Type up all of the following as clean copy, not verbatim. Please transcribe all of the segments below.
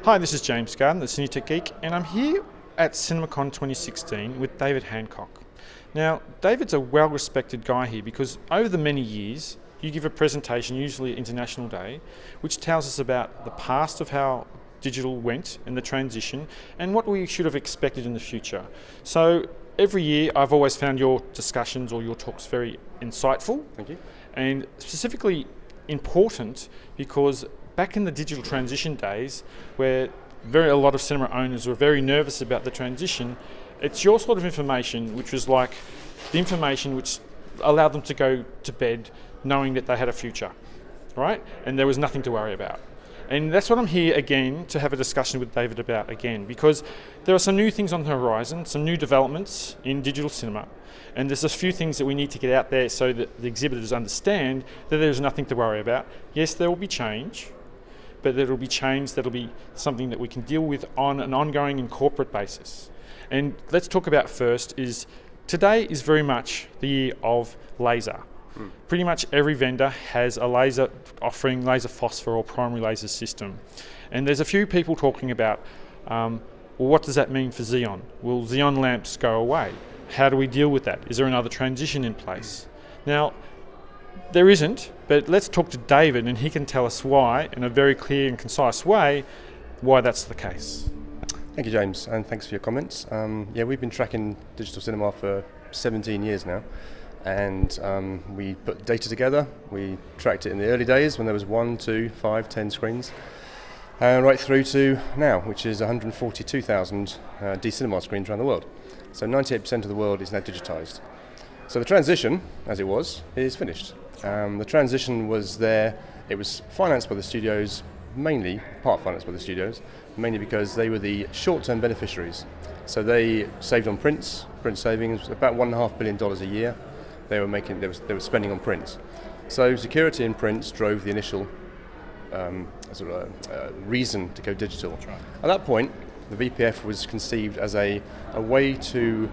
Hi, this is James Garden, the CineTechGeek, and I'm here at CinemaCon 2016 with David Hancock. Now, David's a well-respected guy here because over the many years, you give a presentation, usually at International Day, which tells us about the past of how digital went and the transition and what we should have expected in the future. So every year, I've always found your discussions or your talks very insightful. Thank you. And specifically important because back in the digital transition days, where a lot of cinema owners were very nervous about the transition, it's your sort of information which was like the information which allowed them to go to bed knowing that they had a future, right? And there was nothing to worry about. And that's what I'm here again to have a discussion with David about again, because there are some new things on the horizon, some new developments in digital cinema. And there's a few things that we need to get out there so that the exhibitors understand that there's nothing to worry about. Yes, there will be change, but there will be change that'll be something that we can deal with on an ongoing and corporate basis. And let's talk about first is, today is very much the year of laser. Pretty much every vendor has a laser offering, laser phosphor or primary laser system. And there's a few people talking about, well, what does that mean for Xeon? Will Xeon lamps go away? How do we deal with that? Is there another transition in place? Now, there isn't, but let's talk to David and he can tell us why, in a very clear and concise way, why that's the case. Thank you, James, and thanks for your comments. We've been tracking digital cinema for 17 years now, and we put data together. We tracked it in the early days when there was 1, 2, 5, 10 screens, right through to now, which is 142,000 D-cinema screens around the world. So 98% of the world is now digitized. So the transition, as it was, is finished. The transition was there. It was financed by the studios, mainly, part financed by the studios, mainly because they were the short-term beneficiaries. So they saved on print savings, about $1.5 billion a year. They were spending on prints. So security in prints drove the initial reason to go digital. Right. At that point, the VPF was conceived as a way to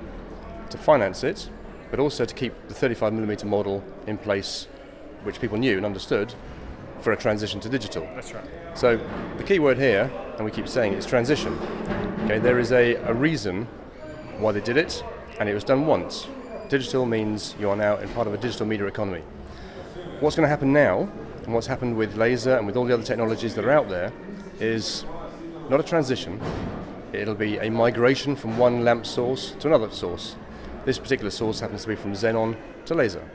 finance it, but also to keep the 35mm model in place, which people knew and understood, for a transition to digital. That's right. So the key word here, and we keep saying, is transition. Okay, there is a reason why they did it, and it was done once. Digital means you are now in part of a digital media economy. What's going to happen now, and what's happened with laser and with all the other technologies that are out there, is not a transition. It'll be a migration from one lamp source to another source. This particular source happens to be from Xenon to laser.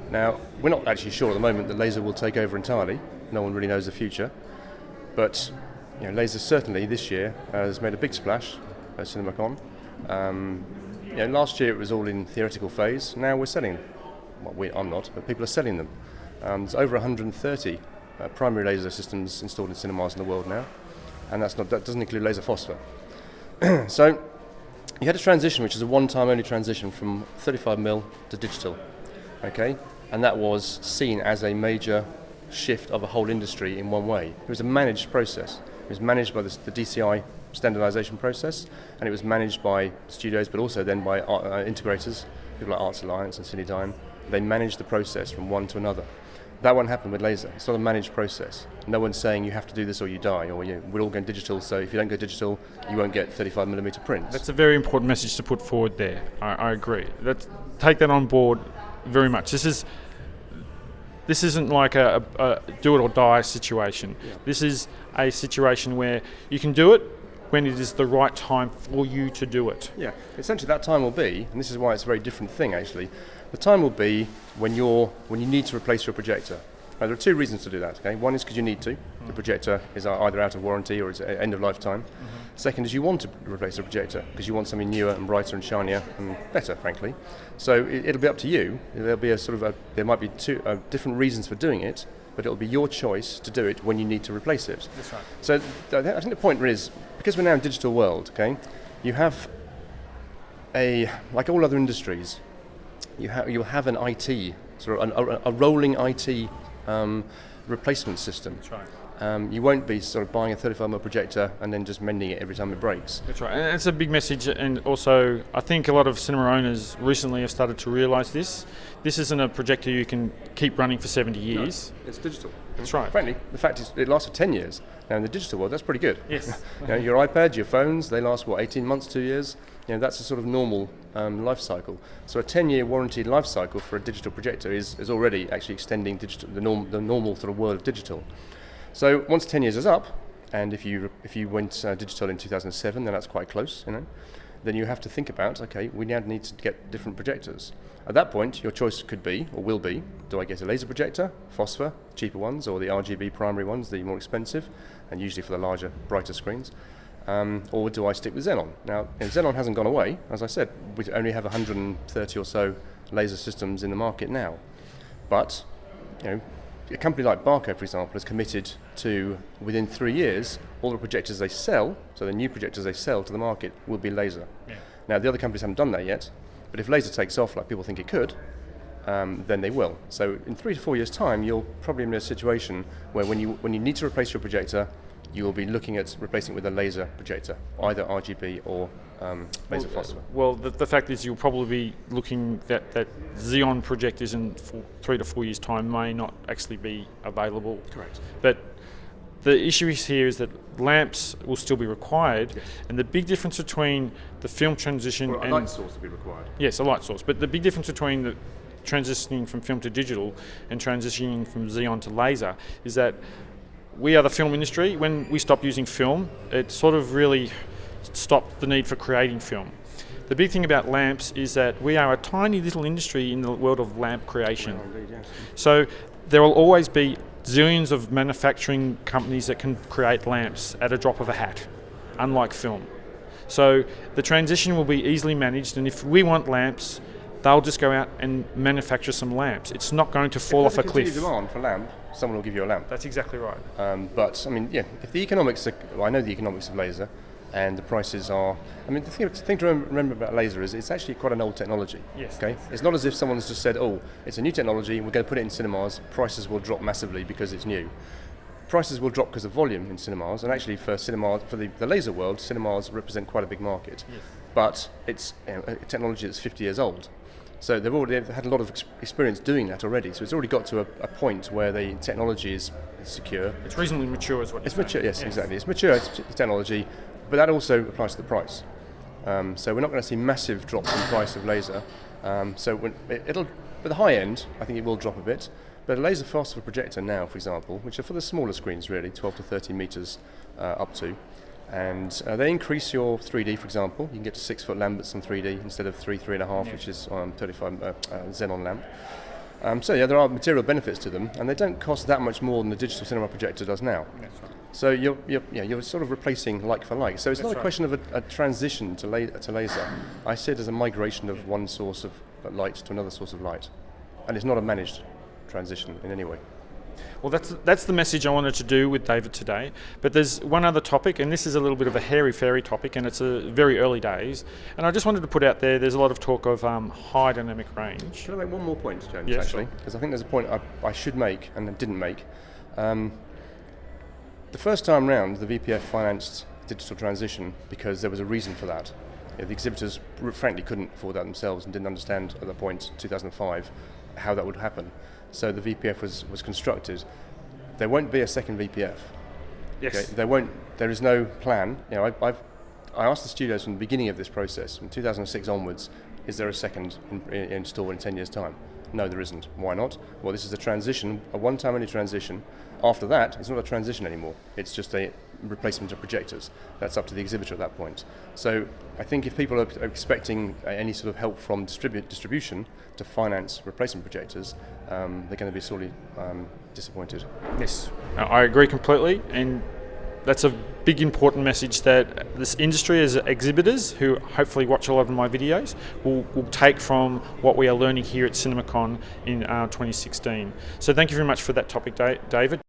Now, we're not actually sure at the moment that laser will take over entirely. No one really knows the future. But laser certainly this year has made a big splash at CinemaCon. Last year it was all in theoretical phase. Now we're selling. Well, I'm not, but people are selling them. There's over 130 primary laser systems installed in cinemas in the world now, and that doesn't include laser phosphor. So you had a transition, which is a one-time only transition from 35mm to digital. Okay, and that was seen as a major shift of a whole industry in one way. It was a managed process. It was managed by the DCI standardization process, and it was managed by studios, but also then by integrators, people like Arts Alliance and CineDime. They managed the process from one to another. That won't happen with laser. It's not a managed process. No one's saying you have to do this or you die, or we're all going digital, so if you don't go digital, you won't get 35mm prints. That's a very important message to put forward there. I agree. Take that on board very much. This isn't like a do it or die situation. Yeah. This is a situation where you can do it when it is the right time for you to do it. Yeah, essentially that time will be, and this is why it's a very different thing actually, the time will be when you need to replace your projector. Now, there are two reasons to do that. Okay, one is because you need to. The projector is either out of warranty or it's at end of lifetime. Mm-hmm. Second is you want to replace the projector because you want something newer and brighter and shinier and better, frankly. So it'll be up to you. There'll be there might be two different reasons for doing it, but it'll be your choice to do it when you need to replace it. That's right. So I think the point is, because we're now in a digital world, okay, you have like all other industries, you'll have an IT, sort of a rolling IT replacement system. That's right. You won't be sort of buying a 35mm projector and then just mending it every time it breaks. That's right, and it's a big message, and also I think a lot of cinema owners recently have started to realise this. This isn't a projector you can keep running for 70 years. No, it's digital. That's right. Frankly, the fact is it lasts for 10 years. Now in the digital world, that's pretty good. Yes. Your iPad, your phones, they last, 18 months, 2 years? That's a sort of normal life cycle. So a 10-year warranted life cycle for a digital projector is already actually extending the normal sort of world of digital. So once 10 years is up, and if you went digital in 2007, then that's quite close, then you have to think about, okay, we now need to get different projectors. At that point, your choice could be, or will be, do I get a laser projector, phosphor, cheaper ones, or the RGB primary ones, the more expensive, and usually for the larger, brighter screens, or do I stick with Xenon? Now, Xenon hasn't gone away. As I said, we only have 130 or so laser systems in the market now. But, a company like Barco, for example, has committed to, within 3 years, all the projectors they sell, so the new projectors they sell to the market, will be laser. Yeah. Now, the other companies haven't done that yet, but if laser takes off like people think it could, then they will. So in 3 to 4 years' time, you'll probably be in a situation where when you need to replace your projector, you will be looking at replacing it with a laser projector, either RGB or laser phosphor. Well, the fact is you'll probably be looking that Xeon projectors in 3 to 4 years' time may not actually be available. Correct. But the issue here is that lamps will still be required, yes. And the big difference between the film transition and a light source will be required. Yes, a light source. But the big difference between the transitioning from film to digital and transitioning from Xeon to laser is that we are the film industry. When we stopped using film, it sort of really stopped the need for creating film. The big thing about lamps is that we are a tiny little industry in the world of lamp creation. Well, indeed, yes. So there will always be zillions of manufacturing companies that can create lamps at a drop of a hat, unlike film. So the transition will be easily managed, and if we want lamps, they'll just go out and manufacture some lamps. It's not going to fall off a cliff. If there's a continued demand for lamp, someone will give you a lamp. That's exactly right. But, if the economics are, I know the economics of laser, and the prices are, the thing to remember about laser is it's actually quite an old technology. Yes. Okay? It's not as if someone's just said, it's a new technology, we're going to put it in cinemas, prices will drop massively because it's new. Prices will drop because of volume in cinemas, and actually for cinemas, for the laser world, cinemas represent quite a big market. Yes. But it's a technology that's 50 years old. So they've had a lot of experience doing that already. So it's already got to a point where the technology is secure. It's reasonably mature is what you're saying. It's mature, yes, exactly. It's mature technology, but that also applies to the price. So we're not going to see massive drops in price of laser. So at the high end, I think it will drop a bit. But a laser phosphor projector now, for example, which are for the smaller screens really, 12 to 13 meters up to, and they increase your 3D, for example. You can get to 6 foot lamberts on 3D instead of 3.5, which is 35 Xenon lamp. There are material benefits to them, and they don't cost that much more than the digital cinema projector does now. That's right. So you're sort of replacing like for like. So it's not a question of a transition to laser. I see it as a migration of one source of light to another source of light, and it's not a managed transition in any way. Well, that's the message I wanted to do with David today. But there's one other topic, and this is a little bit of a hairy-fairy topic, and it's a very early days. And I just wanted to put out there's a lot of talk of high dynamic range. Can I make one more point, James, yes, actually? Because I think there's a point I should make and I didn't make. The first time round, the VPF financed digital transition because there was a reason for that. The exhibitors frankly couldn't afford that themselves and didn't understand at that point, 2005, how that would happen. So the VPF was constructed. There won't be a second VPF. Yes. Okay? There is no plan. I asked the studios from the beginning of this process, from 2006 onwards, is there a second install in 10 years' time? No, there isn't. Why not? Well, this is a transition, a one-time only transition. After that, it's not a transition anymore. It's just a replacement of projectors. That's up to the exhibitor at that point. So I think if people are expecting any sort of help from distribution to finance replacement projectors, they're going to be sorely disappointed. Yes, I agree completely, and that's a big important message that this industry as exhibitors who hopefully watch a lot of my videos will take from what we are learning here at CinemaCon in 2016. So thank you very much for that topic, David.